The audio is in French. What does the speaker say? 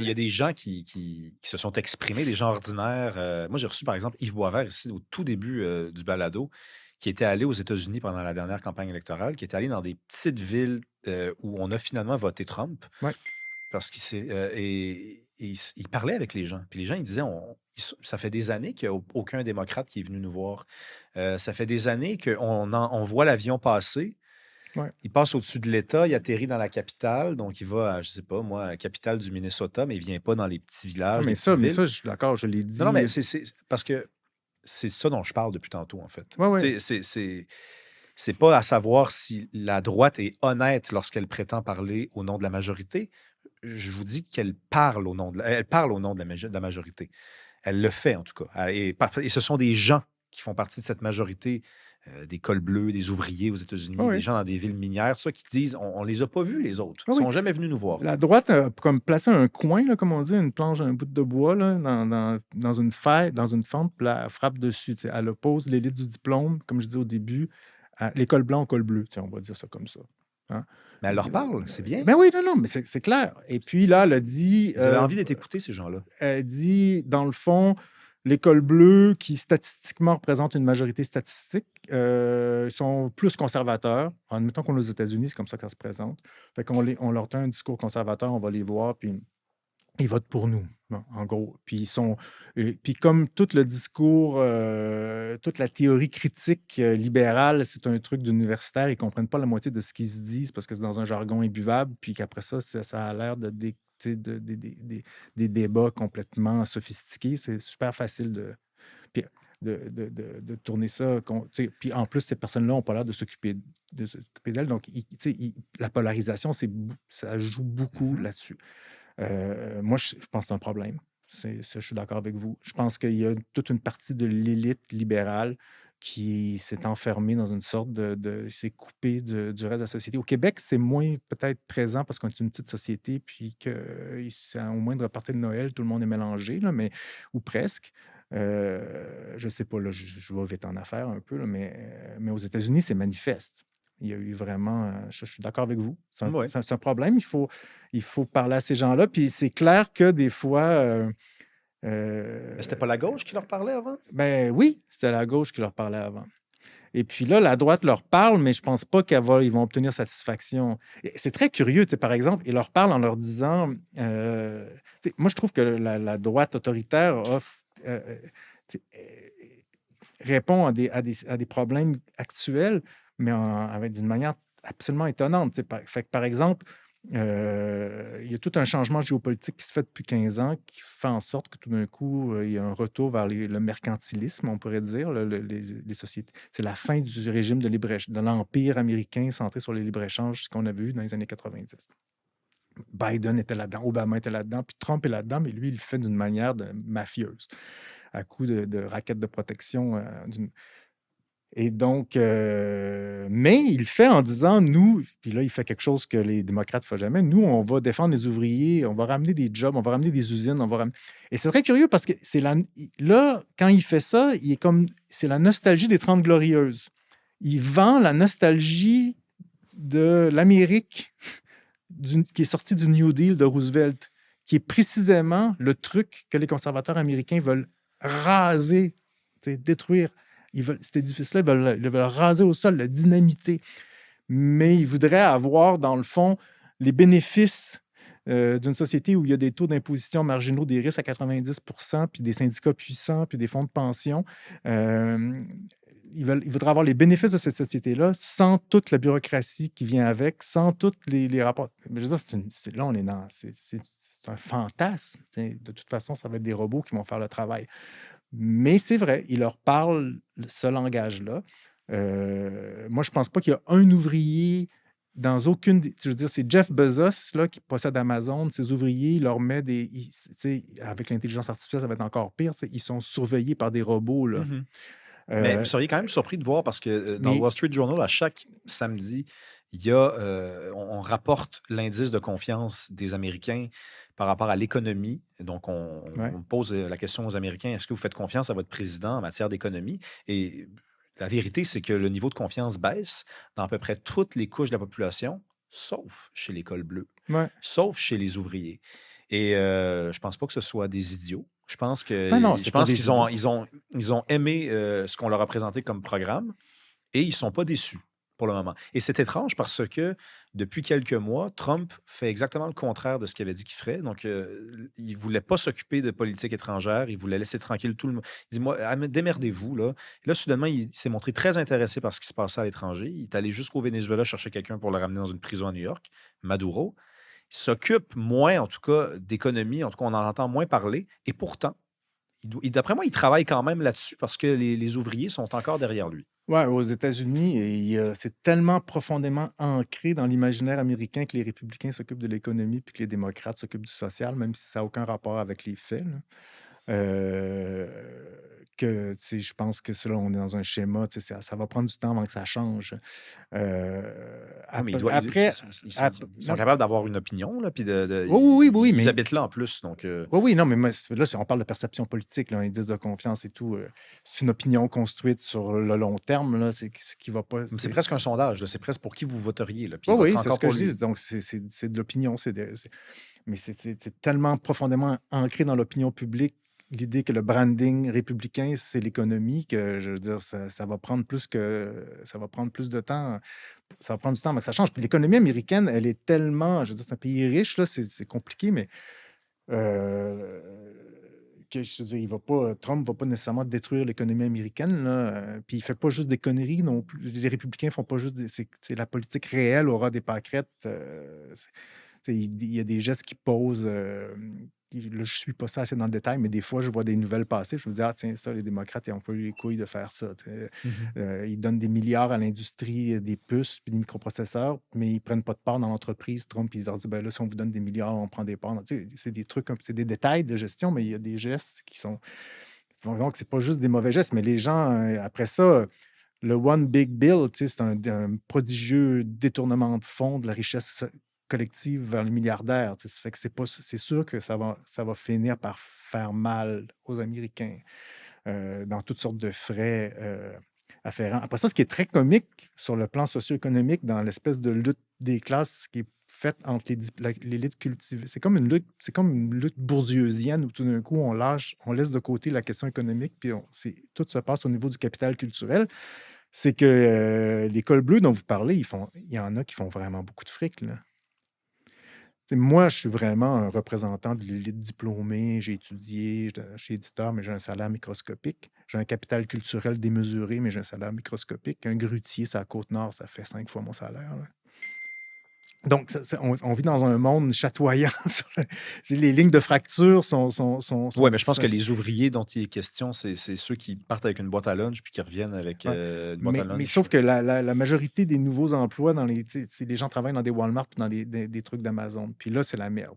Il y a des gens qui se sont exprimés, des gens ordinaires. Moi, j'ai reçu, par exemple, Yves Boisvert ici au tout début du balado, qui était allé aux États-Unis pendant la dernière campagne électorale, qui était allé dans des petites villes où on a finalement voté Trump, Ouais. parce qu'il s'est, et il parlait avec les gens. Puis les gens, ils disaient, ça fait des années qu'il n'y a aucun démocrate qui est venu nous voir. Ça fait des années on voit l'avion passer, Ouais. il passe au-dessus de l'État, il atterrit dans la capitale, donc il va à, je sais pas moi, à la capitale du Minnesota, mais il vient pas dans les petits Non, villages, les petites mais villes. ça, je suis d'accord, je l'ai Non, non, dit. mais c'est parce que c'est ça dont je parle depuis tantôt, en fait. Ouais, ouais. Tu sais, c'est pas à savoir si la droite est honnête lorsqu'elle prétend parler au nom de la majorité. Je vous dis qu'elle parle au nom elle parle au nom de la majorité. Elle le fait, en tout cas. Et ce sont des gens qui font partie de cette majorité, des cols bleus, des ouvriers aux Ouais, États-Unis, des ouais. gens dans des villes minières, tout ça, qui disent on les a pas vus, les autres. Ouais, Ils oui. sont jamais venus nous voir. La droite a comme placé un coin, là, comme on dit, une planche, un bout de bois là, dans une faille, dans une fente, puis là, elle frappe dessus. Tu sais. Elle oppose l'élite du diplôme, comme je disais au début, à l'école blanc au col bleu. Tu sais, on va dire ça comme ça. Hein. Mais elle leur parle, c'est bien. Ben oui, non, non, mais c'est clair. Et puis là, Ils avaient envie d'être écoutés, ces gens-là. elle dit, dans le fond, l'école bleue, qui statistiquement représente une majorité statistique, sont plus conservateurs. Admettons qu'on est aux États-Unis, c'est comme ça que ça se présente. Fait qu'on on leur tient un discours conservateur, on va les voir, puis ils votent pour nous, bon, en gros. Puis ils sont, puis comme tout le discours, toute la théorie critique libérale, c'est un truc d'universitaire, ils comprennent pas la moitié de ce qu'ils se disent parce que c'est dans un jargon imbuvable, puis qu'après ça, ça a l'air de, tu sais, des débats complètement sophistiqués. C'est super facile puis, de tourner ça. Tu sais, puis en plus, ces personnes-là n'ont pas l'air de s'occuper d'elles. Donc, tu sais, la polarisation, ça joue beaucoup Mhm. là-dessus. Moi, je pense que c'est un problème. Je suis d'accord avec vous. Je pense qu'il y a toute une partie de l'élite libérale qui s'est enfermée dans une sorte s'est coupée du reste de la société. Au Québec, c'est moins peut-être présent parce qu'on est une petite société, puis que au moindre party de Noël, tout le monde est mélangé, là, mais, ou presque. Je sais pas, là, je vais vite en affaires un peu, là, mais aux États-Unis, c'est manifeste. Il y a eu vraiment, je suis d'accord avec vous. Ouais. C'est un problème. Il faut parler à ces gens-là. Puis c'est clair que des fois, Mais c'était pas la gauche qui leur parlait avant? ben oui, c'était la gauche qui leur parlait avant. Et puis là, la droite leur parle, mais je pense pas ils vont obtenir satisfaction. Et c'est très curieux, tu sais, par exemple, ils leur parlent en leur disant, tu sais, moi je trouve que la droite autoritaire tu sais, répond à des problèmes actuels, mais avec d'une manière absolument étonnante. Tu sais. Fait que, par exemple, il y a tout un changement géopolitique qui se fait depuis 15 ans qui fait en sorte que tout d'un coup, il y a un retour vers le mercantilisme, on pourrait dire, les sociétés. C'est la fin du régime de l'Empire américain centré sur les libre-échanges, ce qu'on a vu dans les années 90. Biden était là-dedans, Obama était là-dedans, puis Trump est là-dedans, mais lui, il le fait d'une manière mafieuse, à coup de raquettes de protection. Et donc, mais il le fait en disant, nous, puis là, il fait quelque chose que les démocrates ne font jamais, nous, on va défendre les ouvriers, on va ramener des jobs, on va ramener des usines, on va ramener... Et c'est très curieux parce que là, quand il fait ça, c'est la nostalgie des Trente Glorieuses. Il vend la nostalgie de l'Amérique qui est sortie du New Deal de Roosevelt, qui est précisément le truc que les conservateurs américains veulent raser, détruire. Cet édifice-là, ils veulent raser au sol, le dynamiter. Mais ils voudraient avoir, dans le fond, les bénéfices d'une société où il y a des taux d'imposition marginaux des risques à 90 puis des syndicats puissants, puis des fonds de pension. Euh, ils voudraient avoir les bénéfices de cette société-là sans toute la bureaucratie qui vient avec, sans tous les rapports. Mais je veux dire, là, on est dans... C'est un fantasme. De toute façon, ça va être des robots qui vont faire le travail. Mais c'est vrai, il leur parle ce langage-là. Moi, je ne pense pas qu'il y a un ouvrier dans aucune... Je veux dire, c'est Jeff Bezos là, qui possède Amazon. Ses ouvriers, il leur met avec l'intelligence artificielle, ça va être encore pire. Ils sont surveillés par des robots. Là. Mhm. Mais vous Euh, seriez quand même surpris de voir parce que dans le mais Wall Street Journal, à chaque samedi, il y a, on rapporte l'indice de confiance des Américains par rapport à l'économie. Donc, ouais. on pose la question aux Américains, est-ce que vous faites confiance à votre président en matière d'économie? Et la vérité, c'est que le niveau de confiance baisse dans à peu près toutes les couches de la population, sauf chez l'école bleue, Ouais. sauf chez les ouvriers. Et je pense pas que ce soit des idiots. Ben non, Je c'est pas pense des qu'ils ont, idiots. ils ont aimé ce qu'on leur a présenté comme programme et ils sont pas déçus pour le moment. Et c'est étrange parce que depuis quelques mois, Trump fait exactement le contraire de ce qu'il avait dit qu'il ferait. Donc, il voulait pas s'occuper de politique étrangère. Il voulait laisser tranquille tout le monde. Il dit, moi, démerdez-vous, là. Et là, soudainement, il s'est montré très intéressé par ce qui se passait à l'étranger. Il est allé jusqu'au Venezuela chercher quelqu'un pour le ramener dans une prison à New York, Maduro. Il s'occupe moins, en tout cas, d'économie. En tout cas, on en entend moins parler. Et pourtant, d'après moi, il travaille quand même là-dessus parce que les ouvriers sont encore derrière lui. Ouais, aux États-Unis, c'est tellement profondément ancré dans l'imaginaire américain que les républicains s'occupent de l'économie puis que les démocrates s'occupent du social, même si ça n'a aucun rapport avec les faits, là. Euh, que, tu sais, je pense que là, on est dans un schéma, tu sais, ça va prendre du temps avant que ça change. Non, mais Après, ils sont non, capables d'avoir une opinion, là, puis oui, oui, oui, oui, ils mais habitent là en plus. Donc, oui, oui, non, mais moi, là, on parle de perception politique, là, un indice de confiance et tout. C'est une opinion construite sur le long terme, là, c'est ce qui va pas. c'est presque un sondage, là. C'est presque pour qui vous voteriez, là, puis Oui, il oui, votera c'est ce encore que pour je dis. lui. Donc, c'est de l'opinion. Mais c'est tellement profondément ancré dans l'opinion publique, l'idée que le branding républicain, c'est l'économie, que je veux dire, ça va prendre ça va prendre plus de temps. Ça va prendre du temps avant que ça change. Puis l'économie américaine, elle est tellement, je veux dire, c'est un pays riche, là, c'est compliqué, mais euh, que je veux dire, Trump va pas nécessairement détruire l'économie américaine, là. Puis il fait pas juste des conneries non plus. Les républicains font pas juste la politique réelle aura des pâquerettes. Il y a des gestes qui posent. Là, je suis pas ça assez dans le détail, mais des fois, je vois des nouvelles passer. Je me dis, ah, tiens, ça, les démocrates, ils ont pas eu les couilles de faire ça. Tu sais. Mhm. Ils donnent des milliards à l'industrie des puces puis des microprocesseurs, mais ils prennent pas de part dans l'entreprise. Trump, il leur dit, ben là, si on vous donne des milliards, on prend des parts. Tu sais, c'est des trucs, c'est des détails de gestion, mais il y a des gestes qui sont. Donc, c'est pas juste des mauvais gestes, mais les gens, après ça, le One Big Bill, tu sais, c'est un prodigieux détournement de fonds de la richesse collective vers les milliardaires. Tu sais. Ça fait que c'est sûr que ça va finir par faire mal aux Américains dans toutes sortes de frais afférents. Après ça, ce qui est très comique sur le plan socio-économique, dans l'espèce de lutte des classes qui est faite entre l'élite cultivée, c'est comme une lutte bourdieusienne où tout d'un coup, on laisse de côté la question économique, puis tout se passe au niveau du capital culturel. C'est que les cols bleus dont vous parlez, il y en a qui font vraiment beaucoup de fric, là. Moi, je suis vraiment un représentant de l'élite diplômée. J'ai étudié, je suis éditeur, mais j'ai un salaire microscopique. J'ai un capital culturel démesuré, mais j'ai un salaire microscopique. Un grutier, c'est à Côte-Nord, ça fait 5 fois mon salaire, là. Donc, on vit dans un monde chatoyant. Les lignes de fracture Oui, mais je pense que les ouvriers dont il est question, c'est ceux qui partent avec une boîte à lunch puis qui reviennent avec ouais. une boîte à Mais lunch. sauf que la majorité des nouveaux emplois, les gens travaillent dans des Walmart et dans des trucs d'Amazon. Puis là, c'est la merde.